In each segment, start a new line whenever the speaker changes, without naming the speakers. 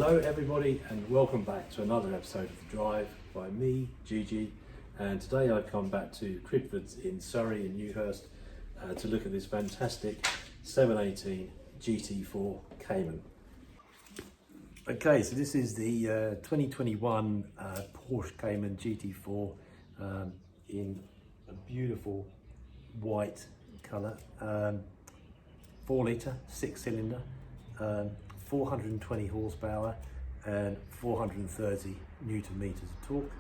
Hello everybody and welcome back to another episode of The Drive by me, Gigi, and today I've come back to Cridfords in Surrey in Newhurst to look at this fantastic 718 GT4 Cayman. Okay, so this is the 2021 Porsche Cayman GT4 in a beautiful white colour, 4 litre, 6 cylinder, 420 horsepower and 430 newton meters of torque.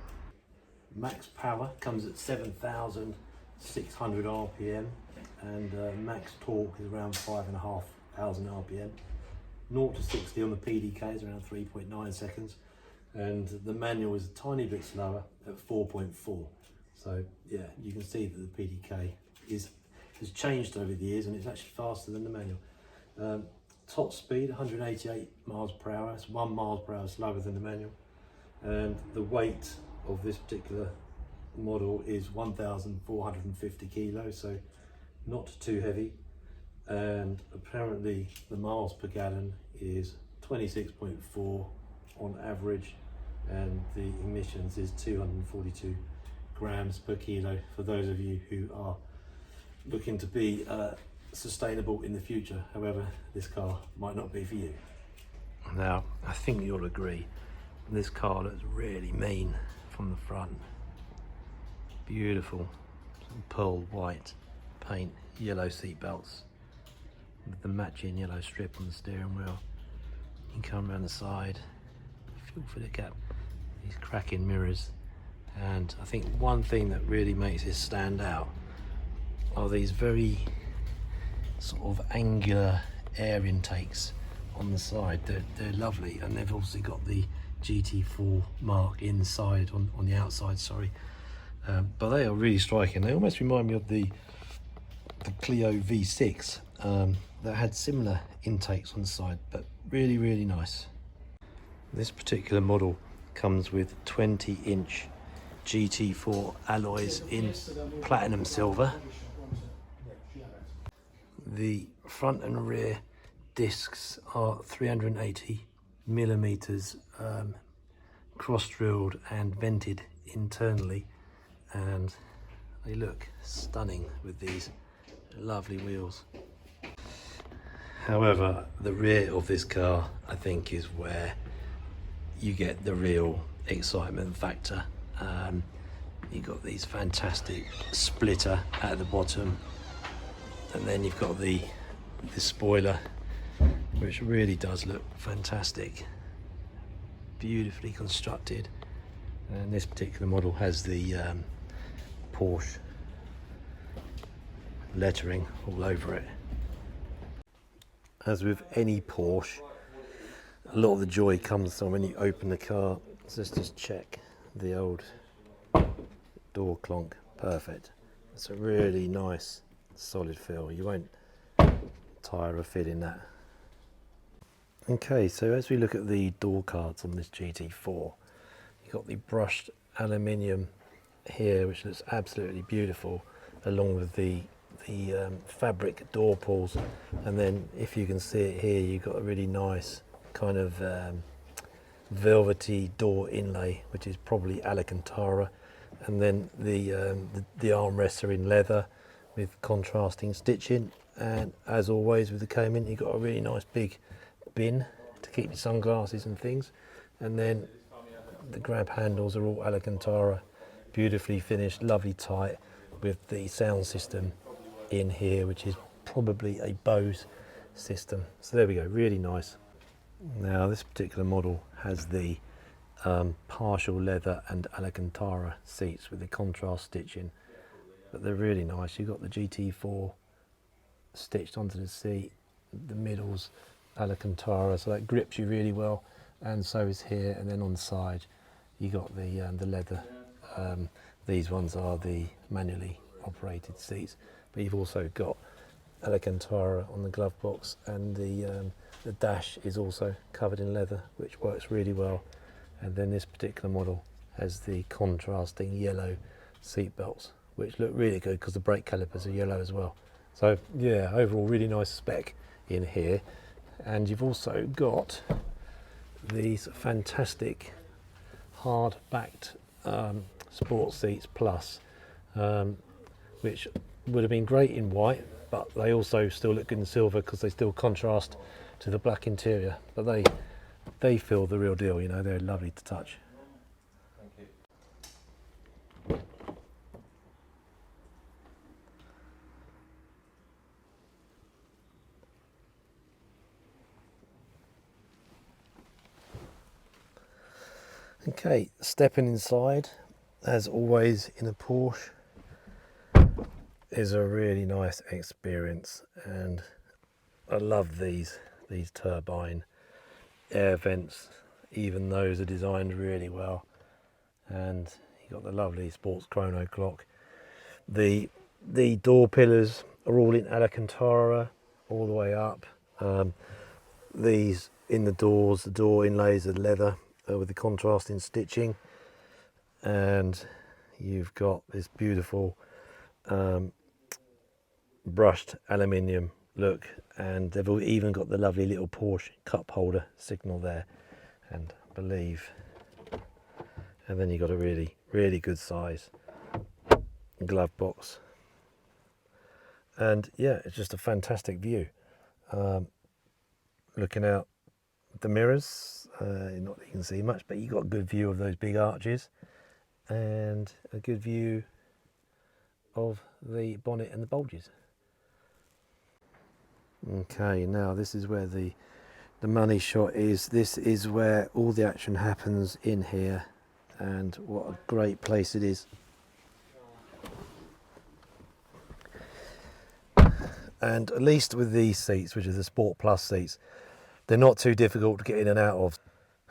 Max power comes at 7,600 RPM and max torque is around 5,500 RPM. 0 to 60 on the PDK is around 3.9 seconds and the manual is a tiny bit slower at 4.4. So yeah, you can see that the PDK has changed over the years and it's actually faster than the manual. Top speed 188 miles per hour, it's 1 mile per hour slower than the manual, and the weight of this particular model is 1,450 kilos, so not too heavy, and apparently the miles per gallon is 26.4 on average, and the emissions is 242 grams per kilo for those of you who are looking to be sustainable in the future. However, this car might not be for you. Now, I think you'll agree, this car looks really mean from the front. Beautiful, some pearl white paint, yellow seat belts with the matching yellow strip on the steering wheel. You can come around the side, feel for the gap, these cracking mirrors, and I think one thing that really makes this stand out are these very sort of angular air intakes on the side. They're lovely, and they've obviously got the GT4 mark inside on the outside, sorry, but they are really striking. They almost remind me of the Clio V6 that had similar intakes on the side, but really nice. This particular model comes with 20-inch GT4 alloys in platinum silver. The front and rear discs are 380 millimeters cross-drilled and vented internally, and they look stunning with these lovely wheels. However, the rear of this car, I think, is where you get the real excitement factor. You've got these fantastic splitter at the bottom, and then you've got the spoiler, which really does look fantastic, beautifully constructed, and this particular model has the Porsche lettering all over it. As with any Porsche, a lot of the joy comes from when you open the car. So let's just check the old door clonk. Perfect. It's a really nice solid feel. You won't tire a fit in that. Okay, so as we look at the door cards on this GT4, you've got the brushed aluminium here, which looks absolutely beautiful, along with the fabric door pulls, and then if you can see it here, you've got a really nice kind of velvety door inlay, which is probably Alcantara, and then the armrests are in leather with contrasting stitching, and as always with the Cayman, you've got a really nice big bin to keep your sunglasses and things, and then the grab handles are all Alcantara, beautifully finished, lovely tight, with the sound system in here, which is probably a Bose system. So there we go, really nice. Now this particular model has the partial leather and Alcantara seats with the contrast stitching, but they're really nice. You've got the GT4 stitched onto the seat, the middle's Alcantara, so that grips you really well, and so is here. And then on the side you got the leather. These ones are the manually operated seats, but you've also got Alcantara on the glove box, and the dash is also covered in leather, which works really well. And then this particular model has the contrasting yellow seat belts, which look really good because the brake calipers are yellow as well. So yeah, overall really nice spec in here. And you've also got these fantastic hard-backed sports seats plus, which would have been great in white, but they also still look good in silver because they still contrast to the black interior. But they feel the real deal, you know, they're lovely to touch.
Thank you.
Okay, stepping inside, as always in a Porsche, is a really nice experience, and I love these turbine air vents. Even those are designed really well, and you got the lovely sports chrono clock. The door pillars are all in Alcantara all the way up. These in the doors, the door inlays are leather with the contrasting stitching, and you've got this beautiful brushed aluminium look, and they've even got the lovely little Porsche cup holder signal there, and I believe, and then you've got a really good size glove box, and yeah, it's just a fantastic view. Looking out the mirrors, not that you can see much, but you got a good view of those big arches and a good view of the bonnet and the bulges. Okay, now this is where the money shot is. This is where all the action happens in here, and what a great place it is. And at least with these seats, which are the Sport Plus seats, they're not too difficult to get in and out of.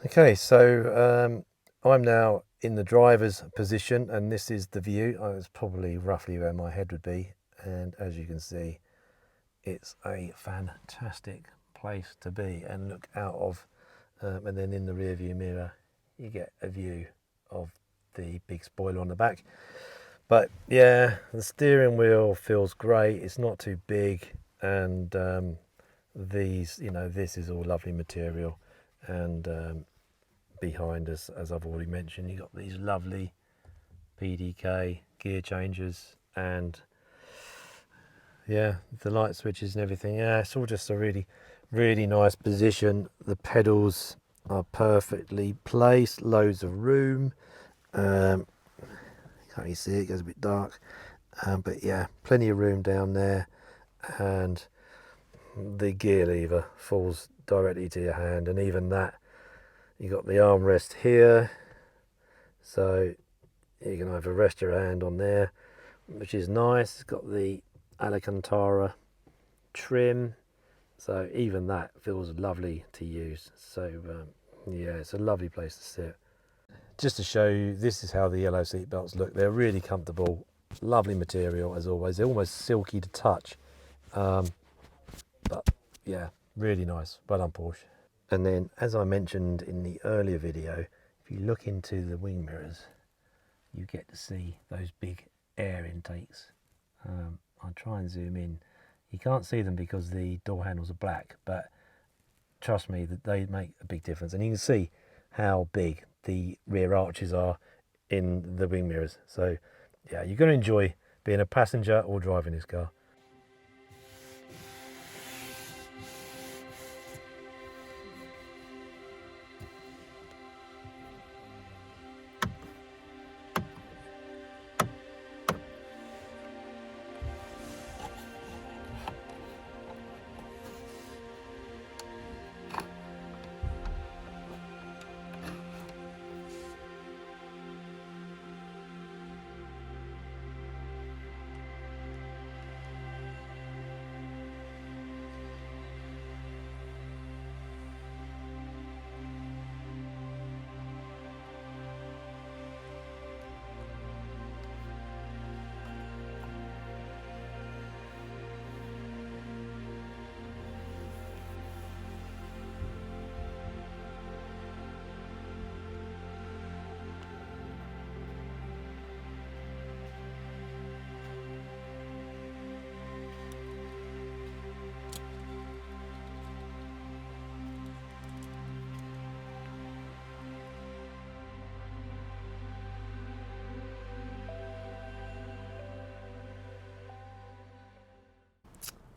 Okay, so I'm now in the driver's position, and this is the view. It's probably roughly where my head would be, and as you can see, it's a fantastic place to be and look out of, and then in the rear view mirror you get a view of the big spoiler on the back. But yeah, the steering wheel feels great, it's not too big, and these, you know, this is all lovely material, and behind us, as I've already mentioned, you got these lovely PDK gear changers, and yeah, the light switches and everything. Yeah, it's all just a really nice position. The pedals are perfectly placed, loads of room. Can't really see it, goes a bit dark, but yeah, plenty of room down there, and the gear lever falls directly to your hand, and even that, you got the armrest here, so you can either rest your hand on there, which is nice. It's got the Alcantara trim, so even that feels lovely to use. So yeah, it's a lovely place to sit. Just to show you, this is how the yellow seat belts look. They're really comfortable, lovely material as always. They're almost silky to touch, but yeah, really nice. Well done, Porsche. And then, as I mentioned in the earlier video, if you look into the wing mirrors, you get to see those big air intakes. I'll try and zoom in. You can't see them because the door handles are black, but trust me that they make a big difference, and you can see how big the rear arches are in the wing mirrors. So yeah, you're going to enjoy being a passenger or driving this car.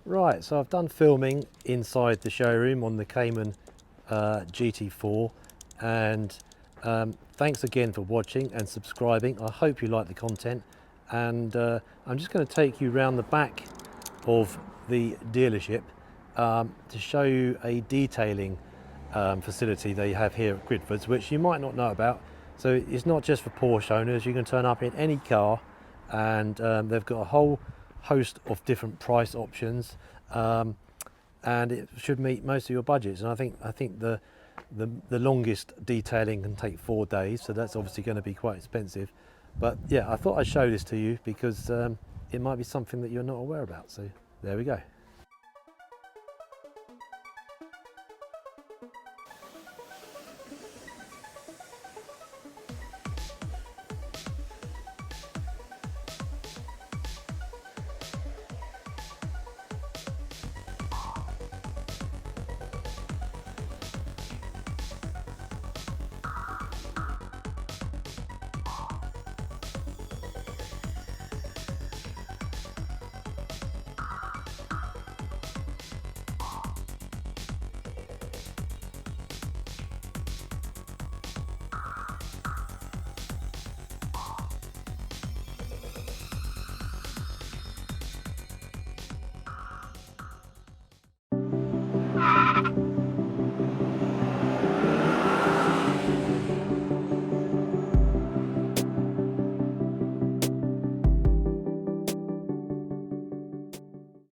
Right, so I've done filming inside the showroom on the Cayman GT4, and thanks again for watching and subscribing. I hope you like the content, and I'm just going to take you around the back of the dealership to show you a detailing facility they have here at Cridfords, which you might not know about. So it's not just for Porsche owners. You can turn up in any car, and they've got a whole host of different price options, and it should meet most of your budgets. And I think the longest detailing can take 4 days, so that's obviously going to be quite expensive. But yeah, I thought I'd show this to you because it might be something that you're not aware about. So there we go.